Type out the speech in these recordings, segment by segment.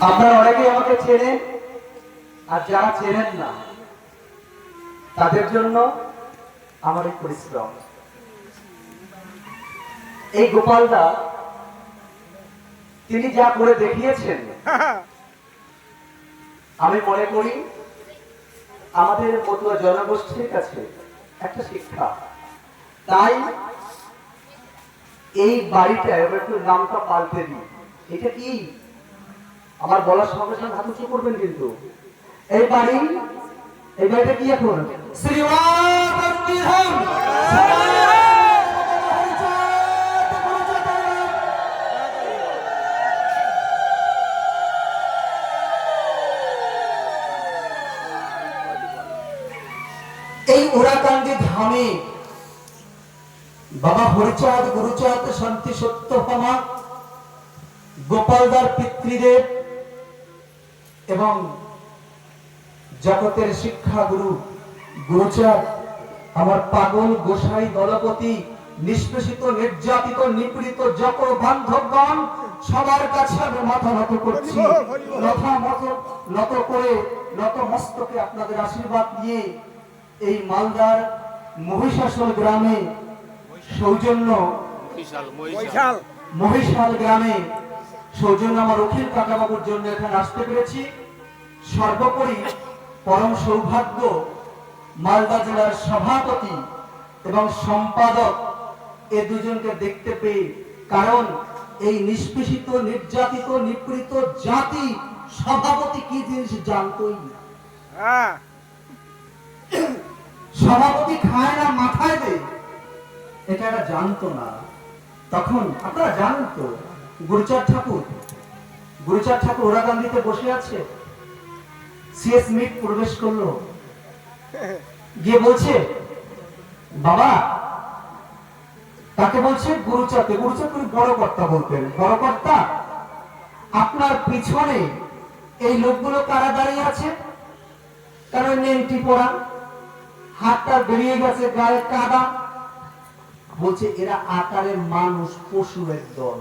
আপনারা অনেকেই আমাকে চেনেন, আর যারা চেনেন না তাদের জন্য আমার এই পরিশ্রম। এই গোপালদা তিনি যা করে দেখিয়েছেন, আমি মনে করি আমাদের মতো জনগোষ্ঠীর কাছে একটা শিক্ষা। তাই এই বাড়িটায় একটু নামটা পাল্টে দিই। এটা কি আমার বলার সঙ্গে সঙ্গে হাত উঁচু করবেন কিন্তু। এই বাড়িটা কি এখন এই ওরাকান্দি ধামে বাবা হরিচাঁদ গুরুচাঁদ শান্তি সত্যভামা গোপালদার পিতৃদেব এবং জগতের শিক্ষাগুরু গুরুচাঁদ আমার পাগল গোসাই দলপতি নিষ্পেষিত নির্যাতিত নিপীড়িত যত বান্ধবগণ সবার কাছে আমি মাথা নত করছি। নত করে নত মস্তকে আপনাদের আশীর্বাদ নিয়ে এই মালদার মহিষাসল গ্রামে সৌজন্য মহিষাল গ্রামে সৌজন্য আমার অখিল কাকাবাবুর জন্য এখানে আসতে পেরেছি। সর্বোপরি পরম সৌভাগ্য মালদা জেলার সভাপতি এবং সম্পাদক এ দুজনকে দেখতে পেয়ে, কারণ এই নিষ্পেষিত নির্যাতিত নিপীড়িত জাতি সভাপতি কি জিনিস জানতই না। সভাপতি খায় না মাথায় দেয়, এটা এরা জানতো না। তখন আপনারা জানেন তো গুরুচাঁদ ঠাকুর ওরাকান্দিতে বসে আছে। সিএস মিট প্রবেশ করলো, গিয়ে বলছে বাবা, তাকে বলছে গুরুচাঁদ তুমি বড় কর্তা বলতেন, বড় কর্তা আপনার পিছনে এই লোকগুলো কারা দাঁড়িয়ে আছে? কারণ নেংটি পড়া, হাতটা বেরিয়ে গেছে, গায়ে কাদা। বলছে এরা আকারে মানুষ, পশুর দল।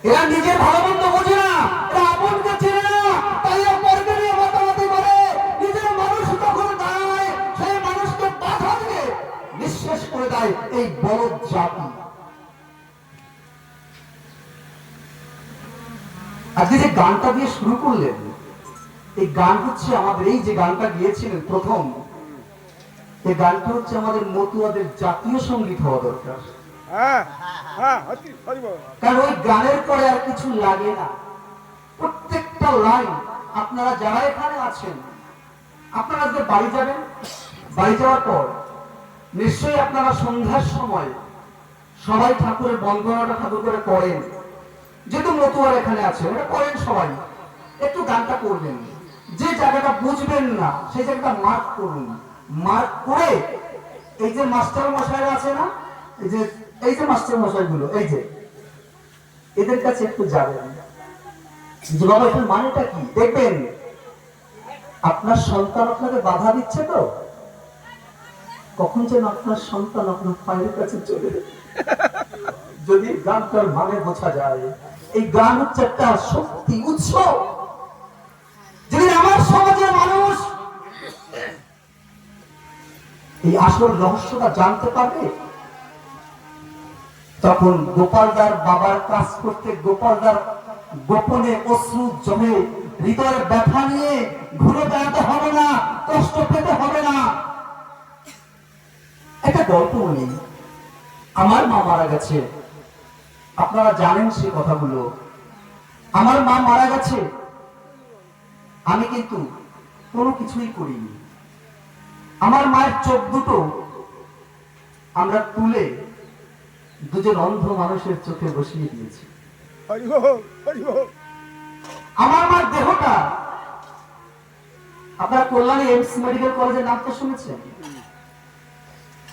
এরা নিজের ভালো মন্দ বোঝে না, এরা আপনকে চেনে না, তাই অপরকে নিয়ে মাতামাতি করে। নিজের মানুষ তখন দাঁড়ায়, সেই মানুষকে বাধা দিয়ে নিঃশেষ করে দেয় এই বলদ জাতি। আজকে যে গানটা দিয়ে শুরু করলেন, এই গান হচ্ছে আমাদের, এই যে গানটা গিয়েছিলেন প্রথম, এই গানটা হচ্ছে আমাদের মতুয়াদের জাতীয় সঙ্গীত হওয়া দরকার। কারণ ওই গানের পরে আর কিছু লাগে না। প্রত্যেকটা লাইন, আপনারা যারা এখানে আছেন, আপনারা যে বাড়ি যাবেন, বাড়ি যাওয়ার পর নিশ্চয়ই আপনারা সন্ধ্যার সময় সবাই ঠাকুরের বন্দনাটা ঠাকুর করে করেন। যেহেতু মতুয়ার এখানে আছে, ওটা করেন সবাই, একটু গানটা করবেন। যে জায়গাটা বুঝবেন না সেই জায়গাটা মার্ক করুন। মার্ক করে এই যে মাস্টার মশাইরা আছে না, এই যে মাস্টার মশাই গুলো, এই যে এদের কাছে একটু যাবেন যে বাবা এটার মানেটা কি। দেখবেন আপনার সন্তান আপনাকে বাধা দিচ্ছে তো, কখন যেন আপনার সন্তান আপনার পায়ের কাছে চলে যদি গানটার মানে বোঝা যায়। এই গান হচ্ছে একটা শক্তি উৎস। যদি আমার সমাজের মানুষ এই আসল রহস্যটা জানতে পারবে, তখন গোপালদার বাবার কাজ করতে গোপালদার গোপনে অশ্রু জমে হৃদয়ে ব্যথা নিয়ে ঘুরে বেড়াতে হবে না, কষ্ট পেতে হবে না। একটা গল্প নেই, আমার মা মারা গেছে, আপনারা জানেন সে কথাগুলো। আমার মা মারা গেছে, আমি কিন্তু কোনো কিছুই করিনি। আমার মায়ের চোখ দুটো আমরা তুলে দুজন অন্ধ মানুষের চোখে বসিয়ে দিয়েছি। আমার মার দেহটা আপনারা কল্যাণী এমস মেডিকেল কলেজের নাম তো শুনেছেন,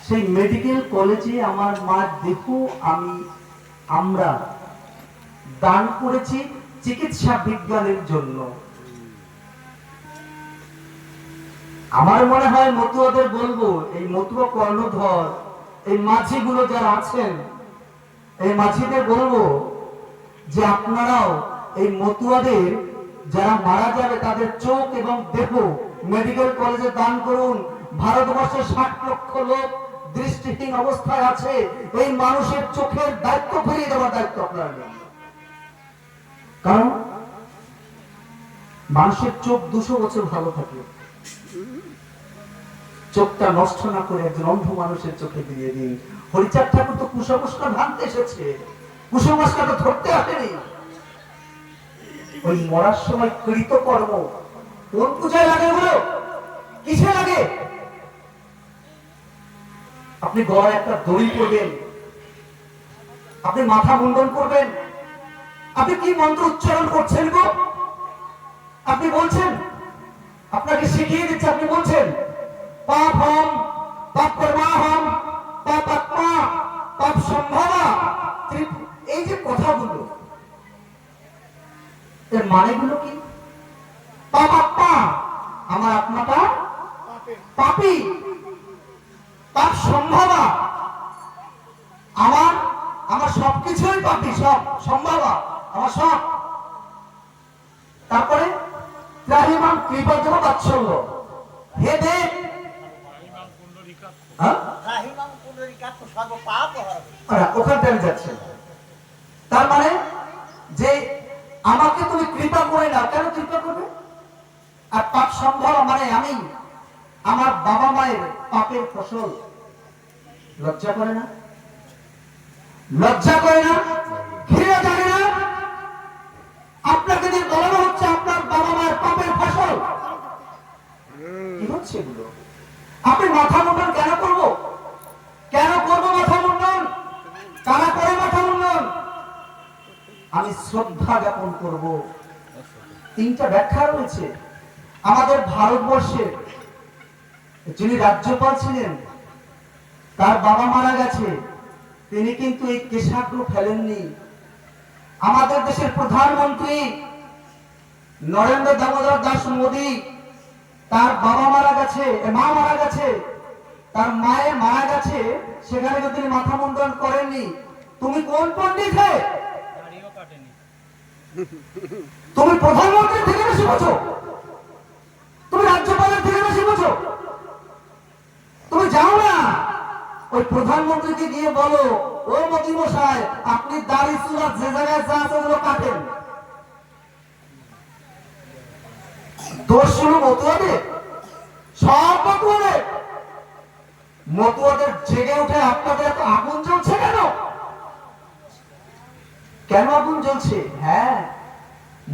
সেই মেডিকেল কলেজে আমার মার দেহ আমরা দান করেছি চিকিৎসা বিজ্ঞানের জন্য। আমার মনে হয় মতুয়াদের বলবো, এই মতুয়া কর্ণধর, এই মাঝিগুলো যারা আছেন, এই মাঝিদের বলবো যে আপনারাও এই মতুয়াদের যারা মারা যাবে তাদের চোখ এবং দেহ মেডিকেল কলেজে দান করুন। ভারতবর্ষে 60 লক্ষ লোক দৃষ্টিহীন অবস্থায় আছে, এই মানুষের চোখের দায়িত্ব ফিরিয়ে দেওয়ার দায়িত্ব আপনারা নেন। কারণ মানুষের চোখ 200 বছর ভালো থাকে, চোখটা নষ্ট না করে একজন অন্ধ মানুষের চোখে দিয়ে দিন। হরিচাঁদ ঠাকুর তো কুসংস্কার ভাঙতে এসেছে, কুসংস্কার তো ধরতে আসেনি। ওই মরার সময় কৃত কর্ম কোন পূজায় লাগে, বলো কিসে লাগে? আপনি গলায় একটা দড়ি পরবেন, আপনি মাথা মুন্ডন করবেন, আপনি কি মন্ত্র উচ্চারণ করছেন গো? আপনি বলছেন, আপনাকে শিখিয়ে দিচ্ছে, আপনি বলছেন পাপ হম পাপ কর্মাহম পাপ আত্মা পাপ সম্ভবা। এই যে কথাগুলো, এর মানেগুলো কি? পাপ আত্মা, আমার আত্মাটা পাপী, পাপ সম্ভবা, আমার সবকিছুই পাপী, সব সম্ভবা, আমার সব। তারপরে ত্রাহিমাম কৃপাজম বাৎসল্য, হে দেব, ওখানে যাচ্ছে। তার মানে যে আমাকে তুমি কৃপা করে না, কেন কৃপা করবে? আর পাপ সম্ভব মানে আমি আমার বাবা মায়ের পাপের ফসল। লজ্জা করে না? লজ্জা করে না? ঘৃণা জানে না? আপনাকে দিয়ে বলানো হচ্ছে আপনার বাবা মায়ের পাপের ফসল। কি হচ্ছে এগুলো? আপনি মাথা মুন্ডন কেন করবো? কেন করবো মাথা মুন্ডন? কারা করে মাথা মুন্ডন? আমি শ্রদ্ধা জ্ঞাপন করব। 3টা ব্যাখ্যা রয়েছে। আমাদের ভারতবর্ষের যিনি রাজ্যপাল ছিলেন, তার বাবা মারা গেছে, তিনি কিন্তু এই কেশাগ্র ফেলেননি। আমাদের দেশের প্রধানমন্ত্রী নরেন্দ্র দামোদর দাস মোদী, তার বাবা মারা গেছে, মা মারা গেছে, তার মায়ে মারা গেছে, সেখানে তো তিনি মাথা মুন্ডন করেননি। তুমি কোন পণ্ডিত হে? তুমি প্রধানমন্ত্রী থেকে বেশি বোঝো? তুমি রাজ্যপালের থেকে বেশি বোঝো? তুমি যাও না ওই প্রধানমন্ত্রীকে গিয়ে বলো, ও মোদী মশাই, আপনি দাড়ি চুলা যে জায়গায় যা আছে ওগুলো কাটেন। দোষ শুরু মতুয়াদের, সব মতুয়াদের। মতুয়াদের জেগে উঠে আপনাদের এত আগুন জ্বলছে কেন? কেন আগুন জ্বলছে? হ্যাঁ,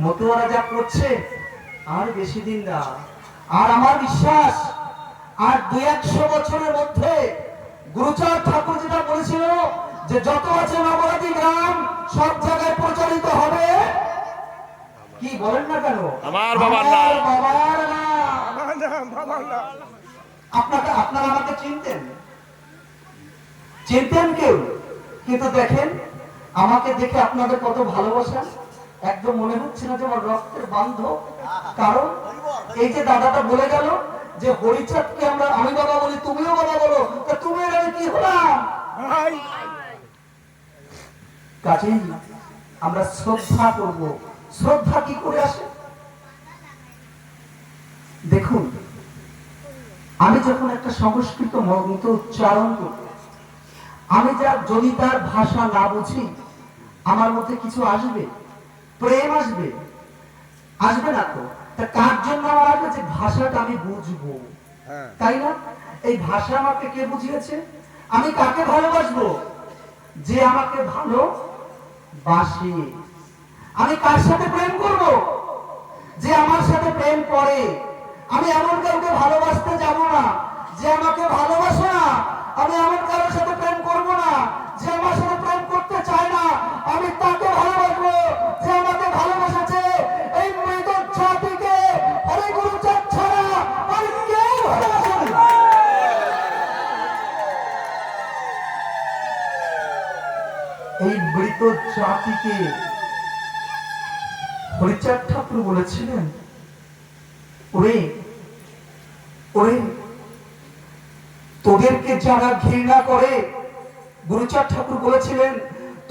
মতুয়ারা যা করছে আর বেশি দিন না। আর আমার বিশ্বাস আর 200 বছরের মধ্যে গুরুচাঁদ ঠাকুর যেটা বলেছিল যে যত আছে নবরাতি গ্রাম সব জায়গায় প্রচারিত হবে। কি বলেন না কেন? আমার বাবার নাম, বাবার নাম। আপনারা আমাকে চিনতেন কেউ? কিন্তু দেখেন, আমাকে দেখে আপনাদের কত ভালোবাসা, একদম মনে হচ্ছে না যে আমার রক্তের বান্ধব। কারণ এই যে দাদাটা বলে গেল যে হরিচাঁদকে আমি বাবা বলি, তুমিও বাবা বলো, তা তুমি আমি কি হলাম? কাজেই আমরা শ্রদ্ধা করব। শ্রদ্ধা কি করে আসে? দেখুন, আমি যখন একটা সংস্কৃত মন্ত্র উচ্চারণ করব, আমি যদি তার ভাষা না বুঝি, আমার মধ্যে কিছু আসবে? প্রেম আসবে? আসবে না তো। তা কার জন্য আমার আগে যে ভাষাটা আমি বুঝবো, তাই না? এই ভাষা আমাকে কে বুঝিয়েছে? আমি কাকে ভালোবাসবো? যে আমাকে ভালোবাসে। আমি কার সাথে প্রেম করব? যে আমার সাথে প্রেম করে। আমি এমন কাউকে ভালোবাসতে যাব না যে আমাকে ভালোবাসে না। আমি এমন কারোর সাথে প্রেম করব না যে আমার সাথে প্রেম করতে চায় না। আমি তাকে ভালোবাসবো যে আমাকে ভালোবাসেছে। এই মৃত জাতিকে হরি গুরুচাঁদ ছাড়া আর কেউ ভালোবাসে না। এই মৃত জাতিকে হরিচাঁদ ঠাকুর বলেছিলেন, ওরে ওরে, তোদেরকে যারা ঘৃণা করে, গুরুচাঁদ ঠাকুর বলেছিলেন,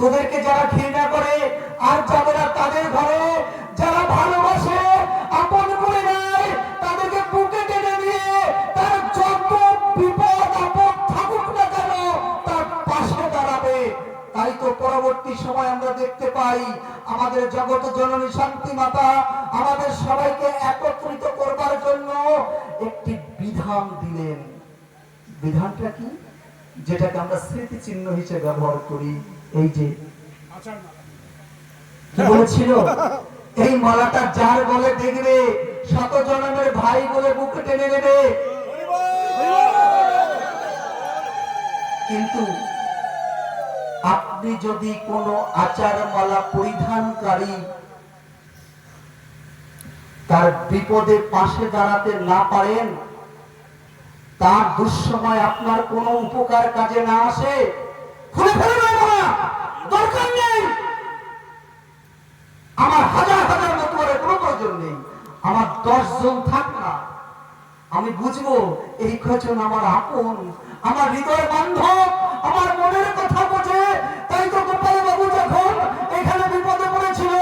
তোদেরকে যারা ঘৃণা করে আর যাবে না তাদের ঘরে, যারা ভালোবাসে আমাদের জগৎ জননী শান্তি মাতা আমাদের সবাইকে একত্রিত করবার জন্য একটি বিধান দিলেন। বিধানটা কি? যেটাকে আমরা স্মৃতি চিহ্ন হিসেবে ব্যবহার করি। এই যে কি বলেছিল, এই মালাটা যার বলে দেখবে শত জনমের ভাই বলে বুকে টেনে নেবে। কিন্তু আপনি যদি কোনো আচার মালা পরিধানকারী তার বিপদে পাশে দাঁড়াতে না পারেন, তার দুঃসময় আপনার কোনো উপকার কাজে না আসে, খুলে ফেলে দেয়, দরকার নেই। আমার হাজার হাজার মতো কোনো প্রয়োজন নেই, আমার 10 জন থাক না, আমি বুঝবো এই কজন আমার আপন, আমার হৃদয় বান্ধব, আমার মনের কথা বোঝে। তাই তো গোপাল বাবু যখন এখানে বিপদে পড়েছিল,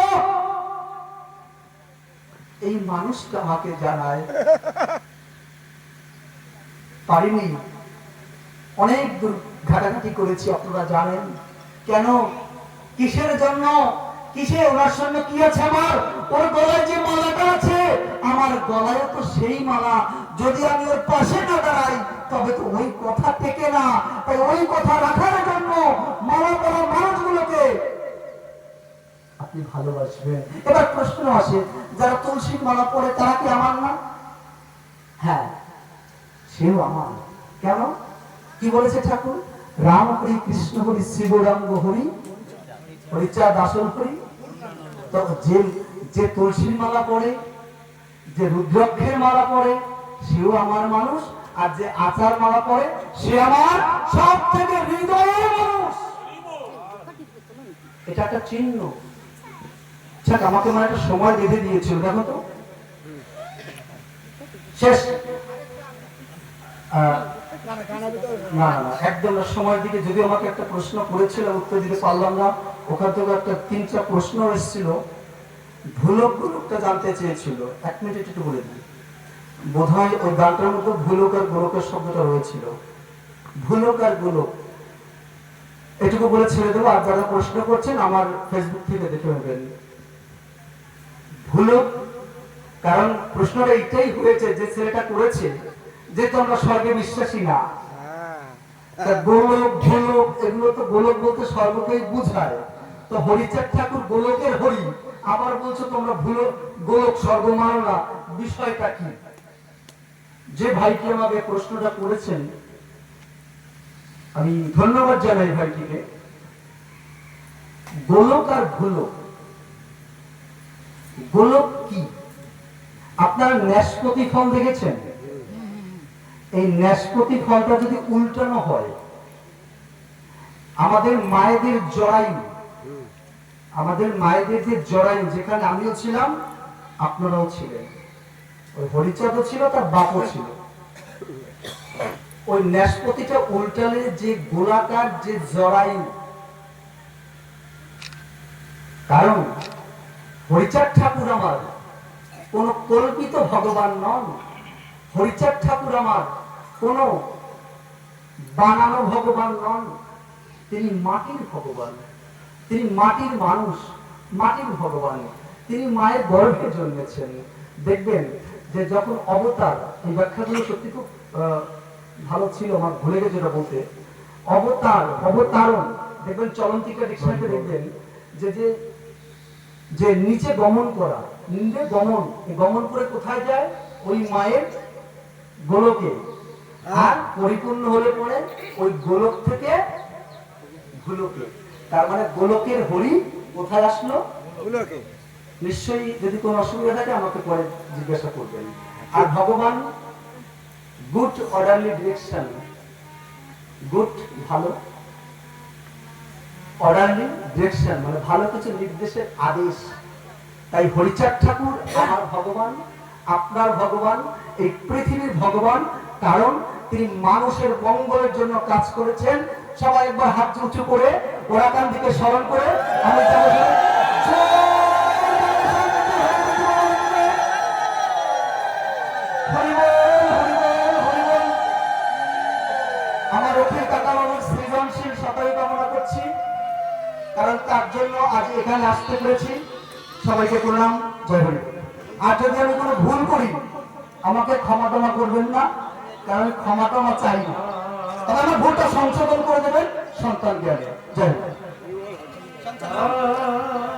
এই মানুষটা আমাকে জানায়, পারিনি, অনেক দূর ঘাটাঘাটি করেছি, আপনারা জানেন। কেন, কিসের জন্য, কিসে, ওনার সঙ্গে কি আছে আমার? ওর গলায় যে মালাটা আছে, আমার গলায় তো সেই মালা। যদি আমি ওর পাশে না দাঁড়াই তবে তো ওই কথা টেকে না। তাই ওই কথা রাখার জন্য মালা পরা মানুষগুলোকে আপনি ভালোবাসবেন। এবার প্রশ্ন আসে, যারা তুলসী মালা পরে তারা কি আমার না? হ্যাঁ, সেও আমার। কেন? কি বলেছে ঠাকুর? রাম হরি কৃষ্ণ হরি শিব রাম হরি হরিচাঁদ আসন হরি। তো যে তুলসীর মালা পরে, যে রুদ্রাক্ষের মালা পরে, সেও আমার মানুষ। আর যে আচার মালা পরে, সে আমার সব থেকে হৃদয়ের মানুষ। এটা একটা চিহ্ন। আমাকে মানে একটা সময় বেঁধে দিয়েছিল, দেখো তো শেষ। না না একদম সময়ের দিকে যদি আমাকে একটা প্রশ্ন করেছিল, উত্তর দিতে পারলাম না। ওখান থেকে একটা 3-4 প্রশ্ন এসেছিল, ভুলক গোলকটা জানতে চেয়েছিল। 1 মিনিট একটু বলে দিই। বোধহয় ওই গানটার মধ্যে ভুলক আর গোলকের শব্দটা রয়েছিল। ভুলক আর গোলক এটুকু বলে ছেড়ে দেবো। আর যারা প্রশ্ন করছেন আমার ফেসবুক থেকে দেখে নেবেন। ভুলক, কারণ প্রশ্নটা এটাই হয়েছে যে ছেলেটা করেছে, যেহেতু আমরা স্বর্গে বিশ্বাসী না, গোলক ভুলক এগুলো তো, গোলক বলতে স্বর্গকেই বুঝায়। তো হরিচাঁদ ঠাকুর গোলকের হরি, আবার বলছো তোমরা ভুলক গোলক স্বর্গ মানো না, বিষয়টা কি? যে ভাইটি আমাকে প্রশ্নটা করেছেন, আমি ধন্যবাদ জানাই ভাইটিকে। গোলক আর ভুলক, গোলক কি? আপনারা ন্যাসপতি ফল দেখেছেন? এই ন্যাসপতি ফলটা যদি উল্টানো হয়, আমাদের মায়েদের জরায়ু, আমাদের মায়েদের যে জরায়ু, যেখানে আমিও ছিলাম আপনারাও ছিলেন, ওই হরিচাঁদও ছিল, তার বাপও ছিল, ওই ন্যাসপতিটা উল্টালে যে গোলাকার যে জরায়ু, কারণ হরিচাঁদ ঠাকুর আমার কোন কল্পিত ভগবান নন। হরিচাঁদ ঠাকুর আমার কোন বানানো ভগবান নন। তিনি মাটির ভগবান, তিনি মাটির মানুষ, মাটির ভগবান। তিনি মায়ের গর্ভে জন্মেছেন। দেখবেন যে যখন অবতার, এই ব্যাখ্যাগুলো সত্যি খুব ভালো ছিল, আমার ভুলে গেছে যেটা বলতে। অবতার, অবতারণ, দেখবেন চলন্তিকা ডিকশনারিতে দেখবেন যে যে যে নিচে গমন করা, নিচে গমন, গমন করে কোথায় যায়? ওই মায়ের গোলকে। আর পরিপূর্ণ হলে পরে ওই গোলক থেকে ভুলকে। তার মানে গোলকের হরি কোথায় আসলো? ভুলকে। নিশ্চয়ই যদি কোনো অসুবিধা থাকে আমাকে পরে জিজ্ঞাসা করবেন। আর ভগবান গুড অর্ডারলি ডিরেকশন, গুড ভালো, অর্ডারলি ডিরেকশন মানে ভালো কিছু নির্দেশের আদেশ। তাই হরিচাঁদ ঠাকুর আমার ভগবান, আপনার ভগবান, এই পৃথিবীর ভগবান। কারণ তিনি মানুষের মঙ্গলের জন্য কাজ করেছেন। সবাই একবার হাত উঁচু করে ওরাকান দিকে স্মরণ করে আমি আমার অখিল কাকা বাবুর সৃজনশীল সকালে কামনা করছি, কারণ তার জন্য আজ এখানে আসতে পেরেছি। সবাইকে প্রণাম, জয় হরি। আর যদি আমি কোনো ভুল করি আমাকে ক্ষমা টমা করবেন না, কারণ আমি ক্ষমা টমা চাই না, তবে আমার ভুলটা সংশোধন করে দেবেন সন্তান জ্ঞানে। জয় হরি।